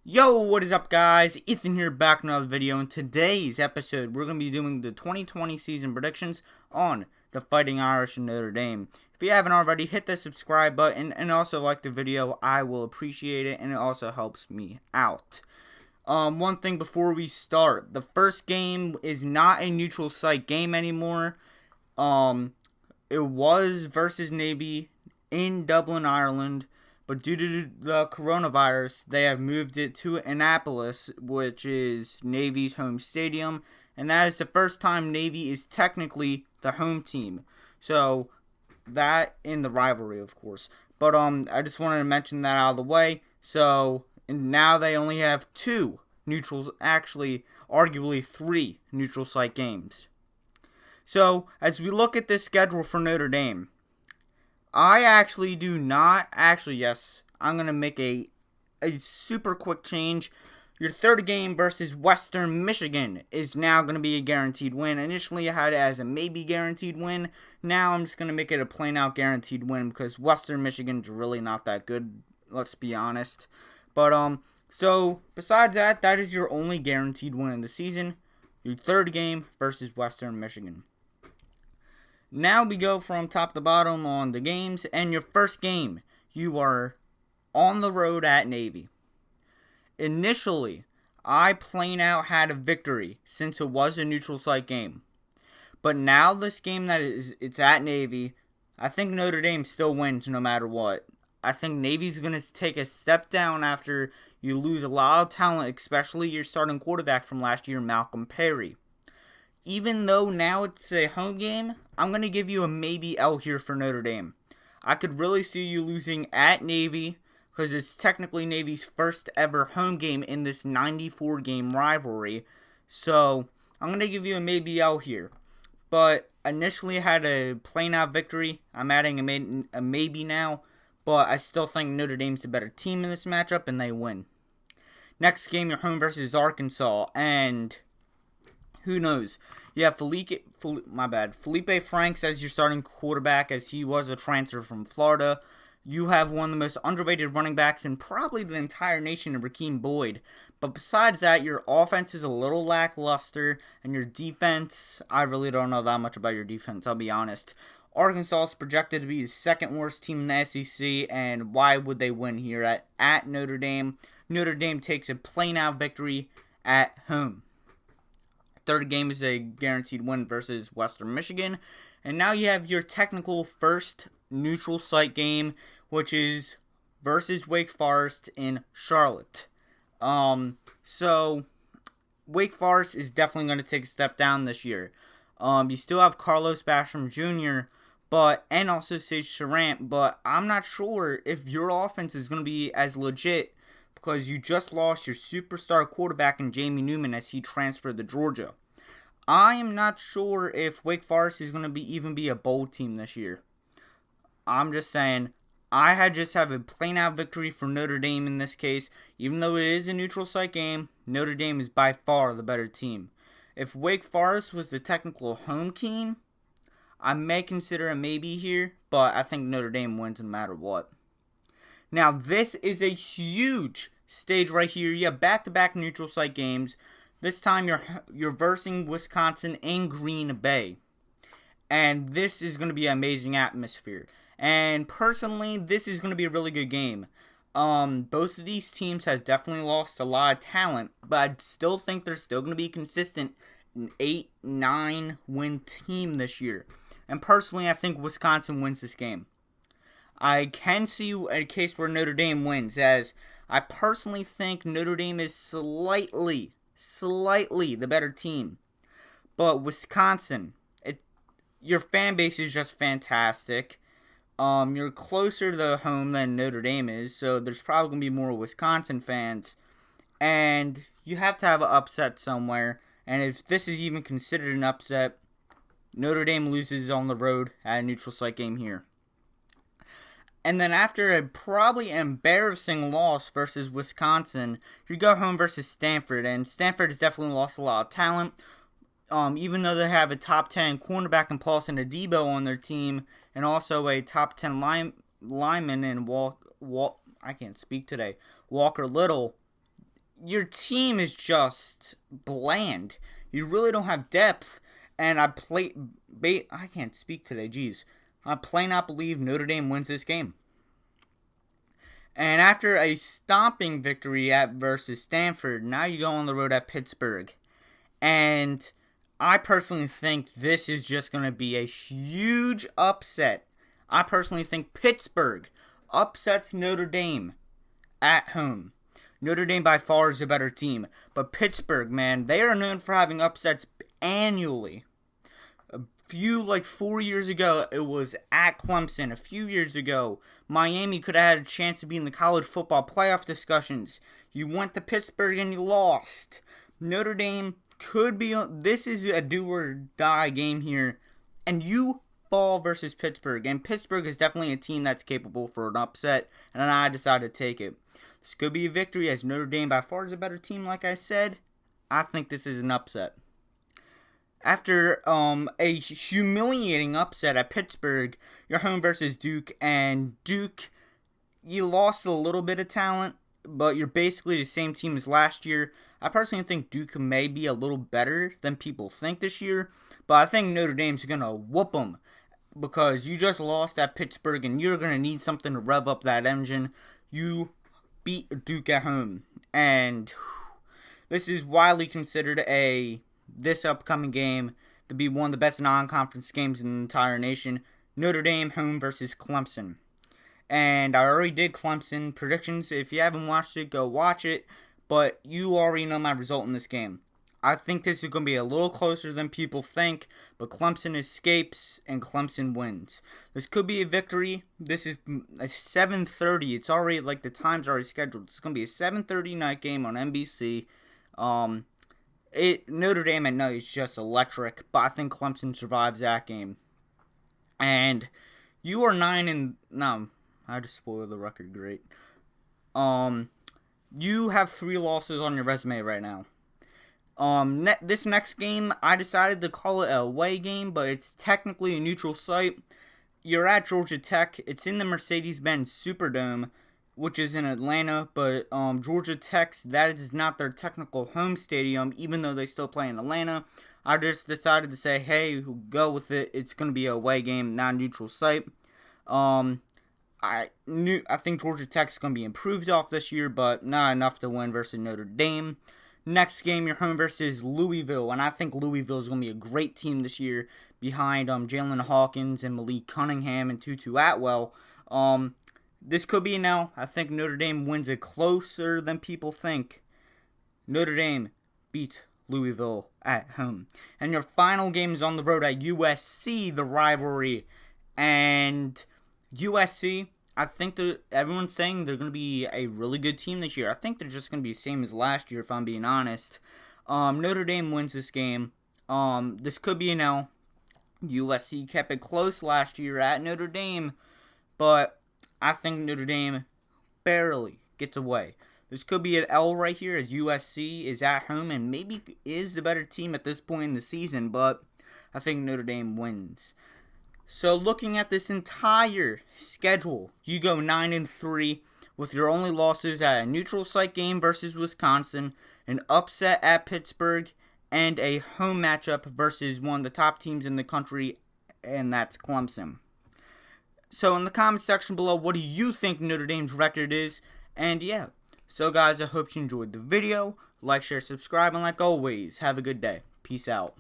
Yo, what is up, guys? Ethan here, back with another video. In today's episode, we're going to be doing the 2020 season predictions on the Fighting Irish and Notre Dame. If you haven't already, hit the subscribe button and also like the video. I will appreciate it, and it also helps me out. One thing before we start, the first game is not a neutral site game anymore. It was versus Navy in Dublin, Ireland. But due to the coronavirus, they have moved it to Annapolis, which is Navy's home stadium. And that is the first time Navy is technically the home team. So, that in the rivalry, of course. But I just wanted to mention that out of the way. So, now they only have two neutrals, actually, arguably three neutral site games. So, as we look at this schedule for Notre Dame, I actually do not, yes, I'm going to make a super quick change. Your third game versus Western Michigan is now going to be a guaranteed win. Initially, I had it as a maybe guaranteed win. Now, I'm just going to make it a plain out guaranteed win because Western Michigan's really not that good, let's be honest. But, so, besides that, that is your only guaranteed win in the season. Your third game versus Western Michigan. Now we go from top to bottom on the games, and your first game, you are on the road at Navy. Initially, I plain out had a victory since it was a neutral site game. But now this game it's at Navy, I think Notre Dame still wins no matter what. I think Navy's going to take a step down after you lose a lot of talent, especially your starting quarterback from last year, Malcolm Perry. Even though now it's a home game, I'm going to give you a maybe L here for Notre Dame. I could really see you losing at Navy because it's technically Navy's first ever home game in this 94-game rivalry. So, I'm going to give you a maybe L here. But initially I had a plain out victory. I'm adding a maybe now. But I still think Notre Dame's the better team in this matchup and they win. Next game, you're home versus Arkansas. And who knows? You have Felipe Franks as your starting quarterback, as he was a transfer from Florida. You have one of the most underrated running backs in probably the entire nation, in Raheem Boyd. But besides that, your offense is a little lackluster, and your defense, I really don't know that much about your defense, I'll be honest. Arkansas is projected to be the second worst team in the SEC, and why would they win here at Notre Dame? Notre Dame takes a plain out victory at home. Third game is a guaranteed win versus Western Michigan. And now you have your technical first neutral site game, which is versus Wake Forest in Charlotte. So Wake Forest is definitely going to take a step down this year. You still have Carlos Basham Jr., and also Sage Surratt, but I'm not sure if your offense is going to be as legit because you just lost your superstar quarterback in Jamie Newman as he transferred to Georgia. I am not sure if Wake Forest is going to even be a bowl team this year. I'm just saying, I just have a plain out victory for Notre Dame in this case. Even though it is a neutral site game, Notre Dame is by far the better team. If Wake Forest was the technical home team, I may consider a maybe here, but I think Notre Dame wins no matter what. Now, this is a huge stage right here. You have back-to-back neutral site games. This time you're versing Wisconsin in Green Bay. And this is going to be an amazing atmosphere. And personally, this is going to be a really good game. Both of these teams have definitely lost a lot of talent, but I still think they're still going to be consistent, an 8-9 win team this year. And personally, I think Wisconsin wins this game. I can see a case where Notre Dame wins, as I personally think Notre Dame is slightly the better team. But Wisconsin, your fan base is just fantastic. You're closer to the home than Notre Dame is, so there's probably going to be more Wisconsin fans. And you have to have an upset somewhere. And if this is even considered an upset, Notre Dame loses on the road at a neutral site game here. And then after a probably embarrassing loss versus Wisconsin, you go home versus Stanford. And Stanford has definitely lost a lot of talent. Even though they have a top 10 cornerback in Paulson Adebo on their team, and also a top 10 lineman in Walker Little, your team is just bland. You really don't have depth. And I can't speak today, jeez. I plain not believe Notre Dame wins this game. And after a stomping victory versus Stanford, now you go on the road at Pittsburgh. And I personally think this is just going to be a huge upset. I personally think Pittsburgh upsets Notre Dame at home. Notre Dame by far is a better team. But Pittsburgh, man, they are known for having upsets annually. A few, 4 years ago, it was at Clemson. A few years ago, Miami could have had a chance to be in the college football playoff discussions. You went to Pittsburgh and you lost. Notre Dame could be, this is a do or die game here. And you fall versus Pittsburgh. And Pittsburgh is definitely a team that's capable for an upset. And I decided to take it. This could be a victory as Notre Dame by far is a better team, like I said. I think this is an upset. After a humiliating upset at Pittsburgh, you're home versus Duke. And Duke, you lost a little bit of talent, but you're basically the same team as last year. I personally think Duke may be a little better than people think this year. But I think Notre Dame's going to whoop them because you just lost at Pittsburgh and you're going to need something to rev up that engine. You beat Duke at home, and this is widely considered this upcoming game to be one of the best non-conference games in the entire nation. Notre Dame home versus Clemson. And I already did Clemson predictions. If you haven't watched it, go watch it. But you already know my result in this game. I think this is going to be a little closer than people think, but Clemson escapes and Clemson wins. This could be a victory. This is a 7:30. It's already, the time's already scheduled. It's going to be a 7:30 night game on NBC. Notre Dame at night is just electric, but I think Clemson survives that game. And you are 9-0. I just spoiled the record. Great. You have 3 losses on your resume right now. This next game, I decided to call it a away game, but it's technically a neutral site. You're at Georgia Tech. It's in the Mercedes-Benz Superdome, which is in Atlanta, but Georgia Tech's, that is not their technical home stadium, even though they still play in Atlanta. I just decided to say, hey, go with it. It's going to be a away game, not a neutral site. I think Georgia Tech's going to be improved off this year, but not enough to win versus Notre Dame. Next game, you're home versus Louisville, and I think Louisville is going to be a great team this year behind Jalen Hawkins and Malik Cunningham and Tutu Atwell. This could be now. I think Notre Dame wins it closer than people think. Notre Dame beats Louisville at home. And your final game is on the road at USC, the rivalry. And USC, I think everyone's saying they're going to be a really good team this year. I think they're just going to be the same as last year, if I'm being honest. Notre Dame wins this game. This could be an L. USC kept it close last year at Notre Dame, but I think Notre Dame barely gets away. This could be an L right here as USC is at home and maybe is the better team at this point in the season, but I think Notre Dame wins. So looking at this entire schedule, you go 9-3 with your only losses at a neutral site game versus Wisconsin, an upset at Pittsburgh, and a home matchup versus one of the top teams in the country, and that's Clemson. So in the comment section below, what do you think Notre Dame's record is? And yeah, so guys, I hope you enjoyed the video. Like, share, subscribe, and like always, have a good day. Peace out.